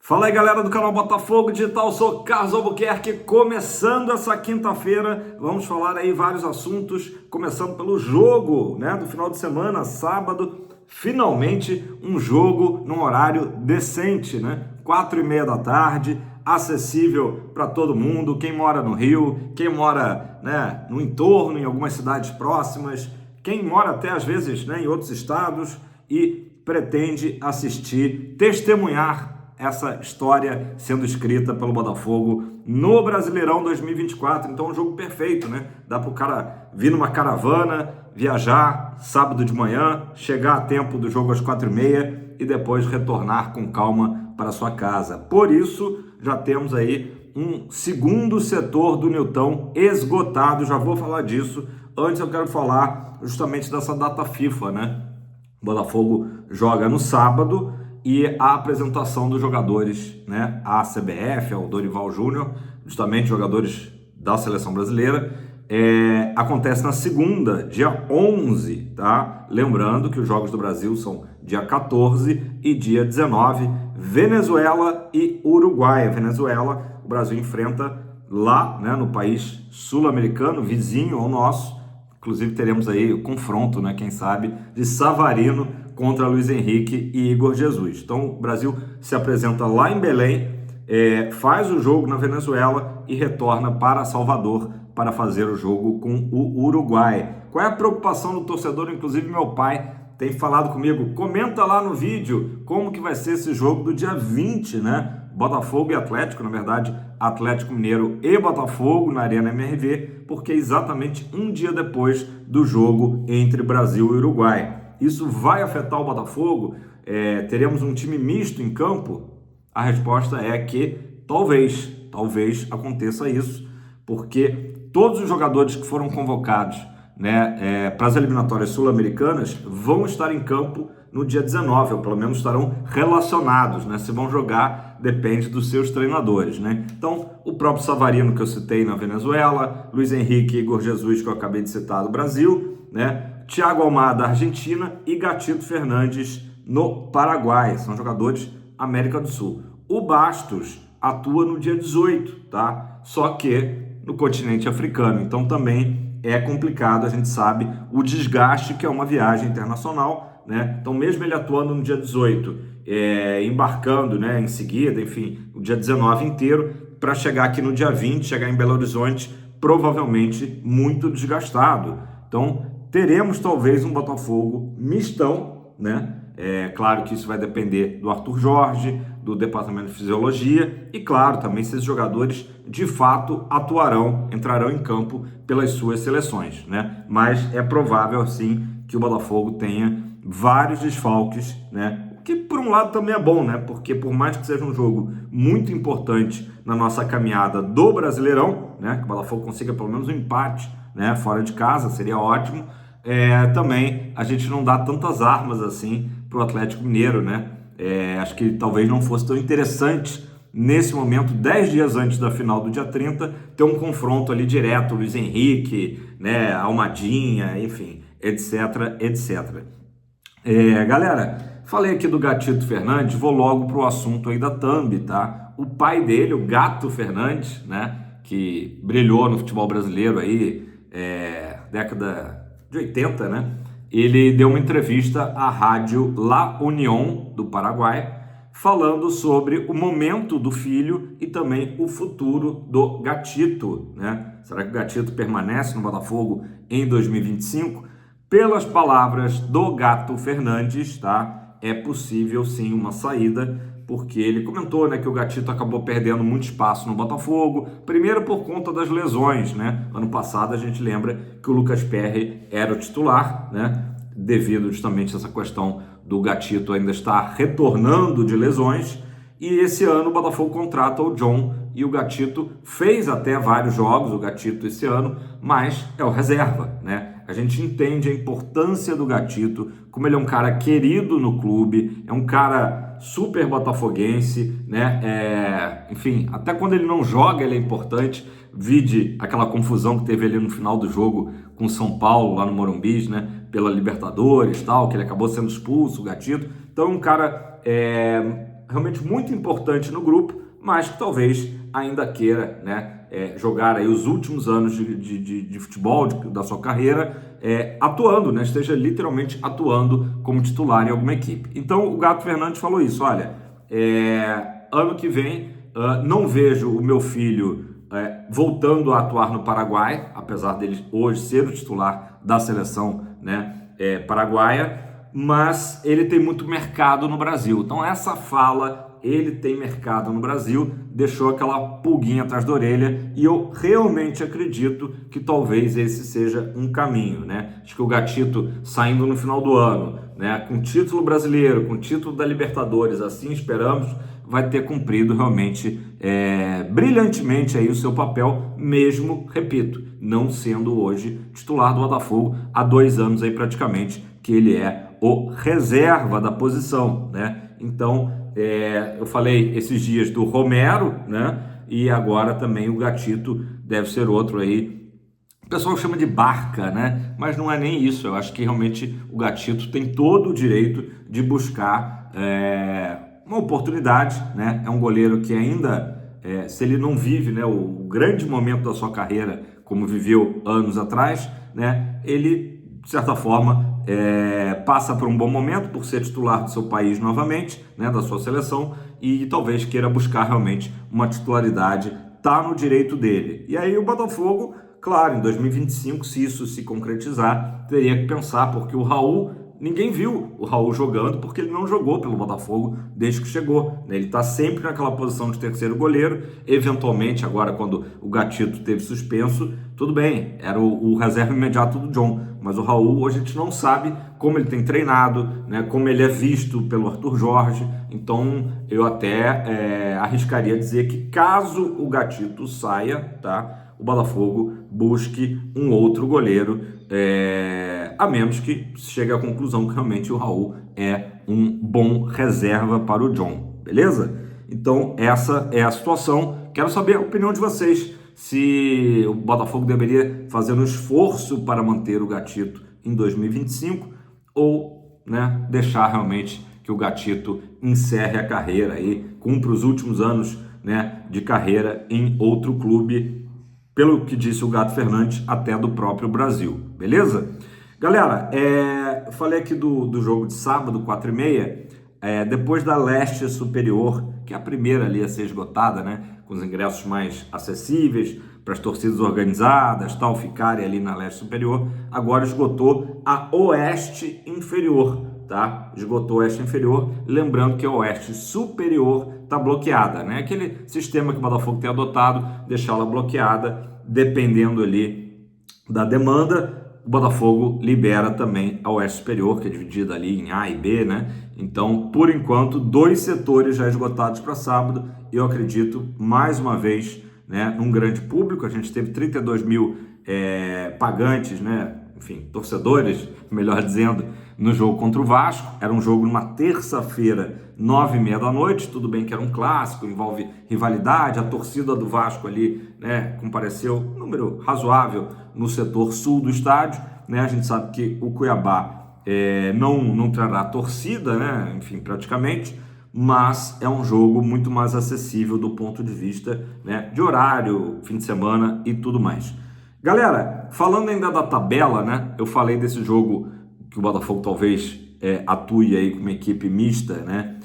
Fala aí, galera do canal Botafogo Digital, sou Carlos Albuquerque, começando essa quinta-feira, vamos falar aí vários assuntos, começando pelo jogo, do final de semana, sábado, finalmente um jogo num horário decente, 4h30 da tarde, acessível para todo mundo, quem mora no Rio, quem mora, no entorno, em algumas cidades próximas, quem mora até às vezes, em outros estados e pretende assistir, testemunhar essa história sendo escrita pelo Botafogo no Brasileirão 2024. Então é um jogo perfeito, Dá para o cara vir numa caravana, viajar sábado de manhã, chegar a tempo do jogo às 4h30 e depois retornar com calma para sua casa. Por isso, já temos aí um segundo setor do Newton esgotado, já vou falar disso. Antes eu quero falar justamente dessa data FIFA, O Botafogo joga no sábado, e a apresentação dos jogadores, à CBF, ao Dorival Júnior, justamente jogadores da Seleção Brasileira, acontece na segunda, dia 11, tá? Lembrando que os Jogos do Brasil são dia 14 e dia 19, Venezuela e Uruguai. A Venezuela, o Brasil enfrenta lá, no país sul-americano, vizinho ao nosso. Inclusive teremos aí o confronto, quem sabe, de Savarino contra Luiz Henrique e Igor Jesus. Então o Brasil se apresenta lá em Belém, faz o jogo na Venezuela e retorna para Salvador para fazer o jogo com o Uruguai. Qual é a preocupação do torcedor? Inclusive meu pai tem falado comigo, comenta lá no vídeo como que vai ser esse jogo do dia 20, Botafogo e Atlético, na verdade, Atlético Mineiro e Botafogo na Arena MRV, porque é exatamente um dia depois do jogo entre Brasil e Uruguai. Isso vai afetar o Botafogo? Teremos um time misto em campo? A resposta é que talvez aconteça isso, porque todos os jogadores que foram convocados para as eliminatórias sul-americanas vão estar em campo no dia 19, ou pelo menos estarão relacionados, Se vão jogar, depende dos seus treinadores, Então, o próprio Savarino que eu citei na Venezuela, Luiz Henrique e Igor Jesus que eu acabei de citar do Brasil, Thiago Almada da Argentina e Gatito Fernandes no Paraguai, são jogadores América do Sul. O Bastos atua no dia 18, tá? Só que no continente africano, então também é complicado, a gente sabe o desgaste que é uma viagem internacional, Então mesmo ele atuando no dia 18, embarcando, em seguida, enfim, o dia 19 inteiro, para chegar aqui no dia 20, chegar em Belo Horizonte, provavelmente muito desgastado. Então teremos talvez um Botafogo mistão, Claro que isso vai depender do Arthur Jorge, do Departamento de Fisiologia e, claro, também se esses jogadores de fato entrarão em campo pelas suas seleções, Mas é provável, sim, que o Botafogo tenha vários desfalques, que por um lado também é bom, Porque por mais que seja um jogo muito importante na nossa caminhada do Brasileirão, que o Botafogo consiga pelo menos um empate, fora de casa, seria ótimo. Também a gente não dá tantas armas assim para o Atlético Mineiro, acho que talvez não fosse tão interessante nesse momento, 10 dias antes da final do dia 30, ter um confronto ali direto, Luiz Henrique, Almadinha, enfim, etc, etc. Galera, falei aqui do Gatito Fernandes, vou logo para o assunto aí da thumb, tá? O pai dele, o Gato Fernandes, que brilhou no futebol brasileiro aí, década de 80, ele deu uma entrevista à rádio La Unión do Paraguai, falando sobre o momento do filho e também o futuro do Gatito, Será que o Gatito permanece no Botafogo em 2025? Pelas palavras do Gato Fernandes, tá? É possível sim uma saída, porque ele comentou, que o Gatito acabou perdendo muito espaço no Botafogo, primeiro por conta das lesões, Ano passado a gente lembra que o Lucas Perry era o titular, Devido justamente a essa questão do Gatito ainda estar retornando de lesões, e esse ano o Botafogo contrata o John, e o Gatito fez até vários jogos, o Gatito esse ano, mas é o reserva, A gente entende a importância do Gatito, como ele é um cara querido no clube, é um cara super botafoguense, enfim, até quando ele não joga ele é importante. Vide aquela confusão que teve ali no final do jogo com o São Paulo, lá no Morumbi, pela Libertadores, tal, que ele acabou sendo expulso, o Gatito. Então é um cara realmente muito importante no grupo, mas que talvez ainda queira, né, jogar aí os últimos anos de futebol da sua carreira atuando, né, esteja literalmente atuando como titular em alguma equipe. Então o Gato Fernandes falou isso, olha, ano que vem não vejo o meu filho voltando a atuar no Paraguai, apesar dele hoje ser o titular da seleção, né, paraguaia, mas ele tem muito mercado no Brasil. Então essa fala, ele tem mercado no Brasil, deixou aquela pulguinha atrás da orelha, e eu realmente acredito que talvez esse seja um caminho, né? Acho que o Gatito saindo no final do ano, né, com título brasileiro, com título da Libertadores, assim esperamos, vai ter cumprido realmente brilhantemente aí o seu papel, mesmo, repito, não sendo hoje titular do Botafogo, há 2 anos aí praticamente que ele é o reserva da posição, né? Então, eu falei esses dias do Romero, né? E agora também o Gatito deve ser outro aí. O pessoal chama de barca, né? Mas não é nem isso. Eu acho que realmente o Gatito tem todo o direito de buscar uma oportunidade, né? É um goleiro que ainda, se ele não vive, né, o grande momento da sua carreira, como viveu anos atrás, né? Ele, de certa forma, passa por um bom momento por ser titular do seu país novamente, né, da sua seleção, e talvez queira buscar realmente uma titularidade, tá no direito dele. E aí o Botafogo, claro, em 2025, se isso se concretizar, teria que pensar, porque o Raul, ninguém viu o Raul jogando, porque ele não jogou pelo Botafogo desde que chegou, né? Ele está sempre naquela posição de terceiro goleiro. Eventualmente, agora quando o Gatito teve suspenso, tudo bem, era o reserva imediato do John, mas o Raul hoje a gente não sabe como ele tem treinado, né, como ele é visto pelo Arthur Jorge. Então eu até arriscaria dizer que caso o Gatito saia, tá, o Botafogo busque um outro goleiro, a menos que chegue à conclusão que realmente o Raul é um bom reserva para o John, beleza? Então essa é a situação. Quero saber a opinião de vocês, se o Botafogo deveria fazer um esforço para manter o Gatito em 2025 ou, né, deixar realmente que o Gatito encerre a carreira e cumpra os últimos anos, né, de carreira em outro clube, pelo que disse o Gato Fernandes, até do próprio Brasil, beleza? Galera, eu falei aqui do jogo de sábado, 4h30, depois da Leste Superior, que é a primeira ali a ser esgotada, né, com os ingressos mais acessíveis para as torcidas organizadas, tal, ficarem ali na Leste Superior, agora esgotou a Oeste Inferior, tá? Esgotou a Oeste Inferior, lembrando que a Oeste Superior está bloqueada, né? Aquele sistema que o Botafogo tem adotado, deixá-la bloqueada, dependendo ali da demanda. O Botafogo libera também a Oeste Superior, que é dividida ali em A e B, né? Então, por enquanto, 2 setores já esgotados para sábado. Eu acredito, mais uma vez, né, num grande público. A gente teve 32 mil pagantes, né? Enfim, torcedores, melhor dizendo, no jogo contra o Vasco. Era um jogo numa terça-feira, 9h30 da noite. Tudo bem que era um clássico, envolve rivalidade. A torcida do Vasco ali, né, compareceu um número razoável no setor sul do estádio, né? A gente sabe que o Cuiabá não trará torcida, né? Enfim, praticamente, mas é um jogo muito mais acessível do ponto de vista, né, de horário, fim de semana e tudo mais. Galera, falando ainda da tabela, né? Eu falei desse jogo que o Botafogo talvez atue aí com uma equipe mista, né?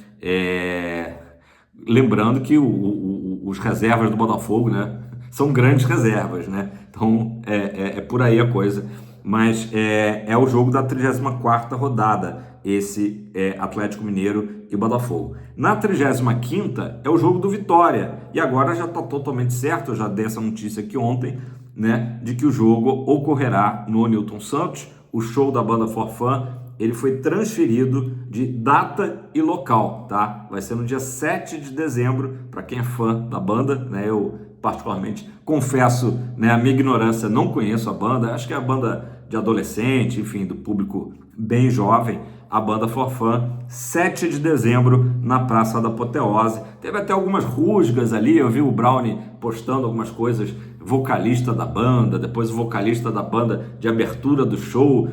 Lembrando que os reservas do Botafogo, né, são grandes reservas, né? Então é por aí a coisa. Mas é o jogo da 34ª rodada, esse Atlético Mineiro e Botafogo. Na 35ª é o jogo do Vitória. E agora já está totalmente certo, eu já dei essa notícia aqui ontem, né, de que o jogo ocorrerá no Newton Santos. O show da banda Forfã, ele foi transferido de data e local, tá? Vai ser no dia 7 de dezembro, para quem é fã da banda, né? Eu particularmente confesso, né, a minha ignorância, não conheço a banda, acho que é a banda de adolescente, enfim, do público bem jovem, a banda Forfã, 7 de dezembro, na Praça da Apoteose. Teve até algumas rusgas ali, eu vi o Brownie postando algumas coisas, vocalista da banda, depois o vocalista da banda de abertura do show,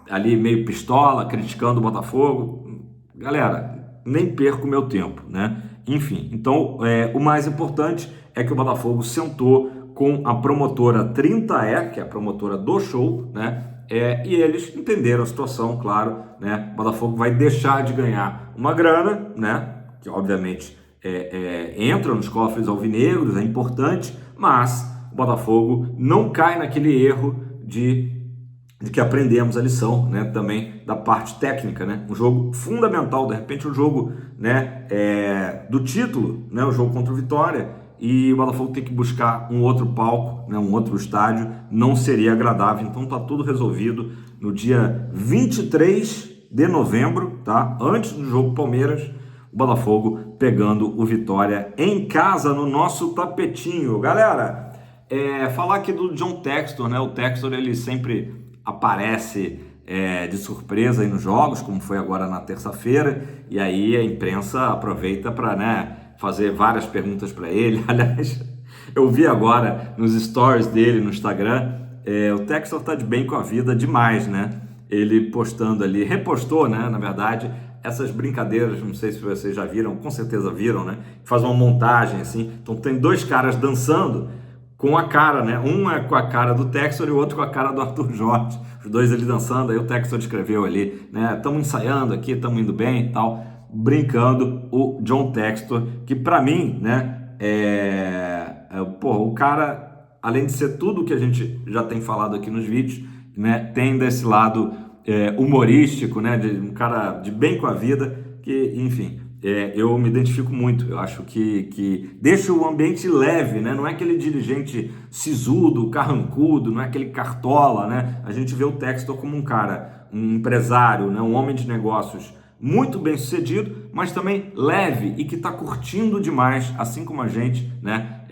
ali meio pistola, criticando o Botafogo. Galera, nem perco meu tempo, né? Enfim, então o mais importante é que o Botafogo sentou com a promotora 30E, que é a promotora do show, né? E eles entenderam a situação, claro, né? O Botafogo vai deixar de ganhar uma grana, né? Que obviamente entra nos cofres alvinegros, é importante, mas o Botafogo não cai naquele erro de que aprendemos a lição, né, também da parte técnica, né, um jogo fundamental, de repente um jogo, né, do título, né, o jogo contra o Vitória, e o Botafogo tem que buscar um outro palco, né, um outro estádio, não seria agradável. Então tá tudo resolvido no dia 23 de novembro, tá, antes do jogo Palmeiras, o Botafogo pegando o Vitória em casa no nosso tapetinho. Galera, falar aqui do John Textor, né, o Textor ele sempre aparece de surpresa aí nos jogos, como foi agora na terça-feira, e aí a imprensa aproveita para, né, fazer várias perguntas para ele. Aliás, eu vi agora nos stories dele no Instagram, o Textor tá de bem com a vida demais, né? Ele postando ali, repostou, né, na verdade, essas brincadeiras, não sei se vocês já viram, com certeza viram, né? Faz uma montagem assim, então tem dois caras dançando com a cara, né? Um é com a cara do Textor e o outro com a cara do Arthur Jorge. Os dois ali dançando, aí o Textor escreveu ali, né? Estamos ensaiando aqui, estamos indo bem e tal, brincando o John Textor, que para mim, né? O cara, além de ser tudo que a gente já tem falado aqui nos vídeos, né? Tem desse lado humorístico, né? De um cara de bem com a vida, que, enfim. Eu me identifico muito, eu acho que deixa o ambiente leve, né? Não é aquele dirigente sisudo, carrancudo, não é aquele cartola, né? A gente vê o Textor como um cara, um empresário, né? Um homem de negócios muito bem sucedido, mas também leve e que está curtindo demais, assim como a gente, né?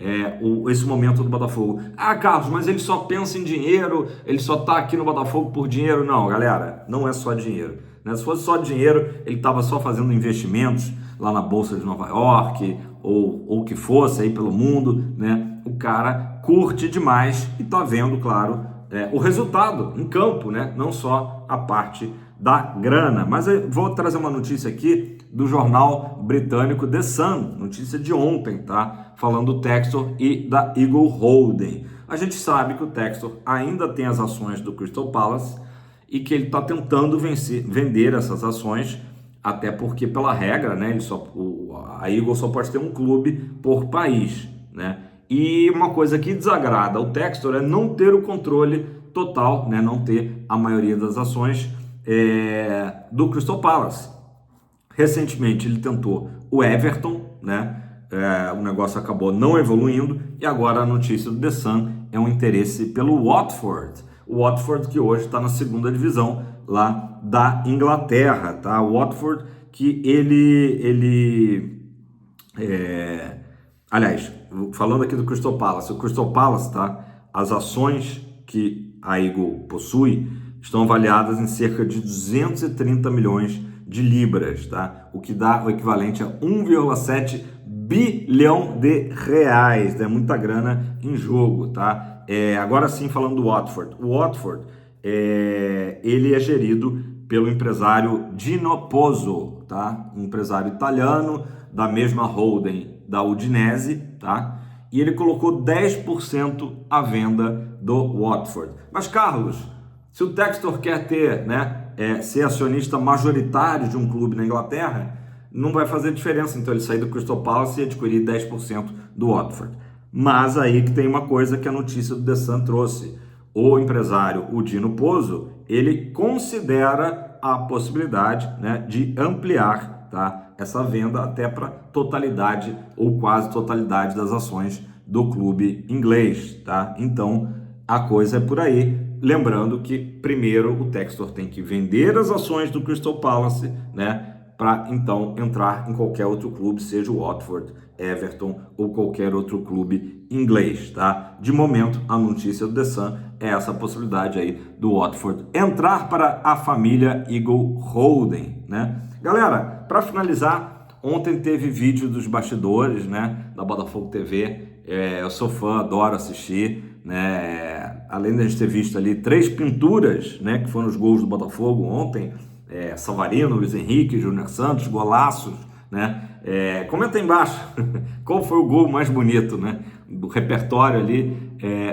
Esse momento do Botafogo. Ah, Carlos, mas ele só pensa em dinheiro, ele só está aqui no Botafogo por dinheiro. Não, galera, não é só dinheiro, né? Se fosse só dinheiro, ele estava só fazendo investimentos lá na Bolsa de Nova York, ou o que fosse aí pelo mundo, né? O cara curte demais e tá vendo, claro, o resultado em campo, né? Não só a parte da grana. Mas eu vou trazer uma notícia aqui do jornal britânico The Sun, notícia de ontem, tá? Falando do Textor e da Eagle Holding. A gente sabe que o Textor ainda tem as ações do Crystal Palace e que ele está tentando vender essas ações, até porque pela regra, né, a Eagle só pode ter um clube por país, né? E uma coisa que desagrada ao Textor é não ter o controle total, né, não ter a maioria das ações do Crystal Palace. Recentemente ele tentou o Everton, né? O negócio acabou não evoluindo, e agora a notícia do The Sun é um interesse pelo Watford. O Watford que hoje está na segunda divisão lá da Inglaterra, tá? O Watford que aliás, falando aqui do Crystal Palace, o Crystal Palace, tá? As ações que a Eagle possui estão avaliadas em cerca de 230 milhões de libras, tá? O que dá o equivalente a 1,7 bilhão de reais, é muita grana em jogo, tá? Agora sim, falando do Watford. O Watford, ele é gerido pelo empresário Dino Pozzo, tá? Um empresário italiano da mesma holding da Udinese, tá? E ele colocou 10% à venda do Watford. Mas, Carlos, se o Textor quer ter, né, ser acionista majoritário de um clube na Inglaterra, não vai fazer diferença, então ele sair do Crystal Palace e adquirir 10% do Watford. Mas aí que tem uma coisa que a notícia do The Sun trouxe. O empresário, o Dino Pozzo, ele considera a possibilidade, né, de ampliar, tá, essa venda até para totalidade ou quase totalidade das ações do clube inglês, tá? Então a coisa é por aí. Lembrando que primeiro o Textor tem que vender as ações do Crystal Palace, né, para então entrar em qualquer outro clube, seja o Watford, Everton ou qualquer outro clube inglês, tá? De momento, a notícia do The Sun é essa possibilidade aí do Watford entrar para a família Eagle Holding, né? Galera, para finalizar, ontem teve vídeo dos bastidores, né, da Botafogo TV. Eu sou fã, adoro assistir, né? Além de a gente ter visto ali 3 pinturas, né, que foram os gols do Botafogo ontem, Savarino, Luiz Henrique, Júnior Santos, golaços, né? Comenta aí embaixo qual foi o gol mais bonito, né? Do repertório ali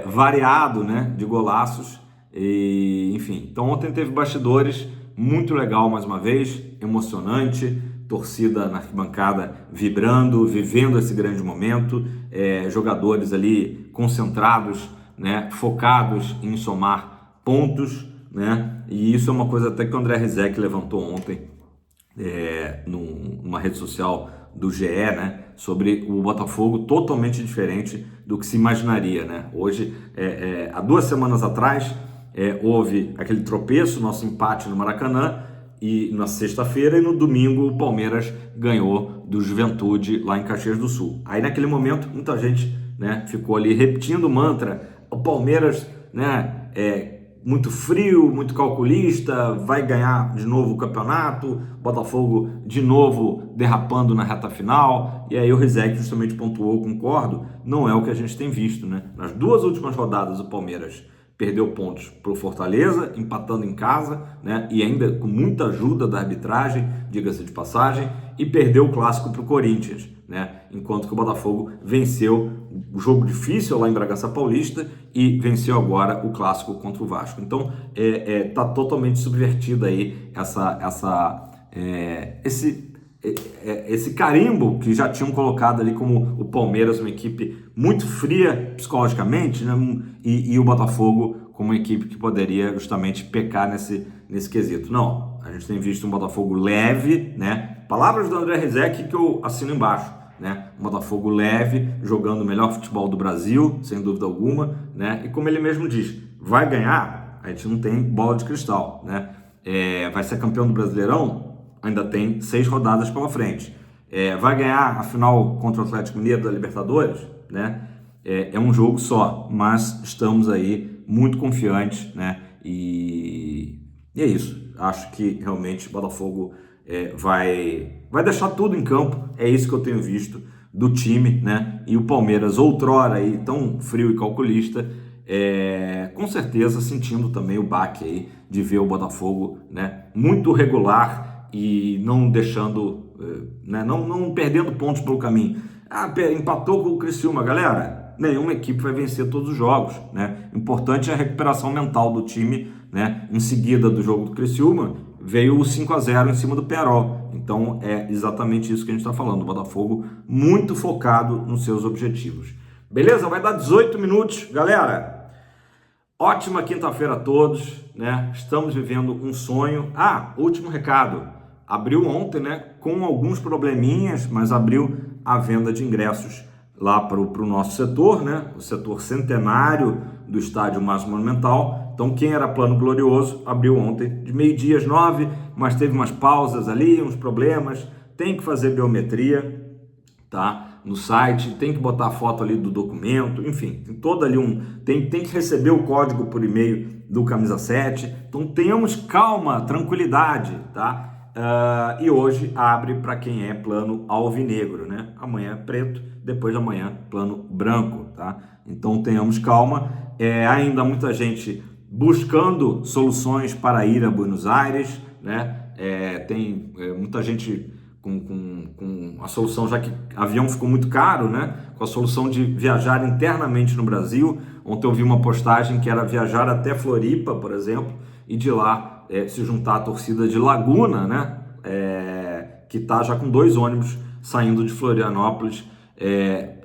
variado, né? De golaços. E, enfim, então ontem teve bastidores, muito legal mais uma vez, emocionante, torcida na arquibancada vibrando, vivendo esse grande momento, jogadores ali concentrados, né? Focados em somar pontos, né? E isso é uma coisa até que o André Rizek levantou ontem numa rede social do GE, né, sobre o Botafogo totalmente diferente do que se imaginaria, né? Hoje, há 2 semanas atrás, houve aquele tropeço, nosso empate no Maracanã, e na sexta-feira, e no domingo o Palmeiras ganhou do Juventude lá em Caxias do Sul. Aí naquele momento muita gente, né, ficou ali repetindo o mantra: o Palmeiras, né, muito frio, muito calculista, vai ganhar de novo o campeonato, Botafogo de novo derrapando na reta final. E aí o Rizek justamente pontuou, concordo, não é o que a gente tem visto, né? Nas 2 últimas rodadas o Palmeiras perdeu pontos para o Fortaleza, empatando em casa, né? E ainda com muita ajuda da arbitragem, diga-se de passagem, e perdeu o clássico para o Corinthians, né? Enquanto que o Botafogo venceu o jogo difícil lá em Bragança Paulista e venceu agora o clássico contra o Vasco. Então tá totalmente subvertido aí esse carimbo que já tinham colocado ali como o Palmeiras uma equipe muito fria psicologicamente, né? E o Botafogo como uma equipe que poderia justamente pecar nesse quesito. Não, a gente tem visto um Botafogo leve, né? Palavras do André Rizek que eu assino embaixo, né? Um Botafogo leve, jogando o melhor futebol do Brasil, sem dúvida alguma, né? E como ele mesmo diz, vai ganhar? A gente não tem bola de cristal, né? Vai ser campeão do Brasileirão? Ainda tem 6 rodadas pela frente. Vai ganhar a final contra o Atlético Mineiro da Libertadores, né? É um jogo só, mas estamos aí muito confiantes, né? E é isso. Acho que realmente o Botafogo vai deixar tudo em campo. É isso que eu tenho visto do time, né? E o Palmeiras, outrora aí tão frio e calculista, com certeza sentindo também o baque aí de ver o Botafogo, né, muito regular e não deixando, né, não perdendo pontos pelo caminho. Empatou com o Criciúma, galera. Nenhuma equipe vai vencer todos os jogos, né? Importante é a recuperação mental do time, né? Em seguida do jogo do Criciúma, veio o 5-0 em cima do Peroll. Então é exatamente isso que a gente está falando. O Botafogo muito focado nos seus objetivos. Beleza? Vai dar 18 minutos, galera. Ótima quinta-feira a todos, né? Estamos vivendo um sonho. Último recado. Abriu ontem, né? Com alguns probleminhas, mas abriu a venda de ingressos lá para o nosso setor, né? O setor centenário do Estádio Márcio Monumental. Então, quem era plano glorioso abriu ontem de 12h às 9h, mas teve umas pausas ali, uns problemas. Tem que fazer biometria, tá? No site, tem que botar a foto ali do documento, enfim, tem todo ali tem que receber o código por e-mail do Camisa 7. Então, tenhamos calma, tranquilidade, tá? E hoje abre para quem é plano alvinegro, né? Amanhã é preto, depois de amanhã plano branco, tá? Então tenhamos calma. Ainda muita gente buscando soluções para ir a Buenos Aires, né? Tem muita gente com a solução, já que avião ficou muito caro, né? Com a solução de viajar internamente no Brasil. Ontem eu vi uma postagem que era viajar até Floripa, por exemplo, e de lá se juntar à torcida de Laguna, né? Que está já com 2 ônibus saindo de Florianópolis,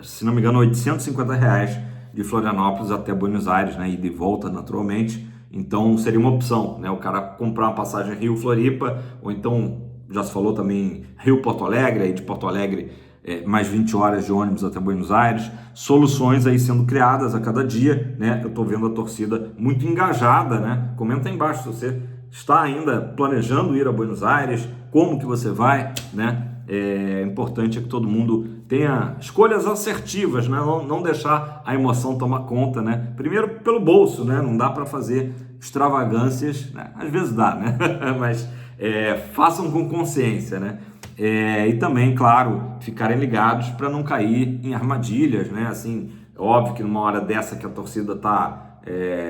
se não me engano, R$850 de Florianópolis até Buenos Aires, né? Ida e volta, naturalmente. Então seria uma opção, né? O cara comprar uma passagem Rio-Floripa, ou então, já se falou também, Rio-Porto Alegre, aí de Porto Alegre mais 20 horas de ônibus até Buenos Aires. Soluções aí sendo criadas a cada dia, né? Eu estou vendo a torcida muito engajada, né? Comenta aí embaixo se você está ainda planejando ir a Buenos Aires, como que você vai, né? Importante é que todo mundo tenha escolhas assertivas, né? Não deixar a emoção tomar conta, né? Primeiro pelo bolso, né? Não dá para fazer extravagâncias, né? Às vezes dá, né? Mas façam com consciência, né? E também, claro, ficarem ligados para não cair em armadilhas, né? Assim, óbvio que numa hora dessa que a torcida está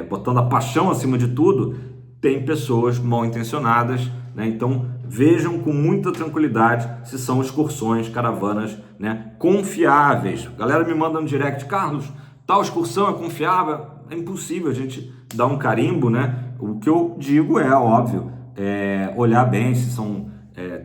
botando a paixão acima de tudo, tem pessoas mal intencionadas né? Então vejam com muita tranquilidade se são excursões, caravanas, né, confiáveis. A galera me manda no direct: Carlos, tal excursão é confiável? É impossível a gente dar um carimbo, né? O que eu digo é, óbvio, olhar bem se são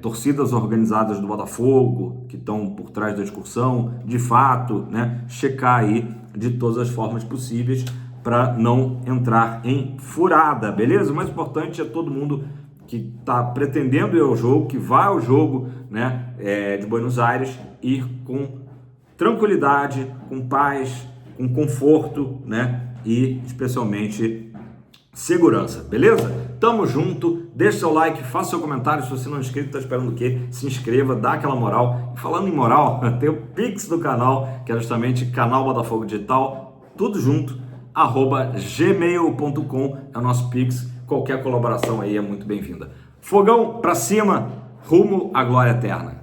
torcidas organizadas do Botafogo que estão por trás da excursão, de fato, né? Checar aí de todas as formas possíveis para não entrar em furada, beleza? O mais importante é todo mundo que está pretendendo ir ao jogo, que vai ao jogo, né, de Buenos Aires, ir com tranquilidade, com paz, com conforto, né, e especialmente segurança, beleza? Tamo junto, deixa seu like, faça seu comentário. Se você não é inscrito, tá esperando o quê? Se inscreva, dá aquela moral. E falando em moral, tem o Pix do canal, que é justamente canal Botafogo Digital, tudo junto, @gmail.com é o nosso Pix. Qualquer colaboração aí é muito bem-vinda. Fogão pra cima, rumo à glória eterna.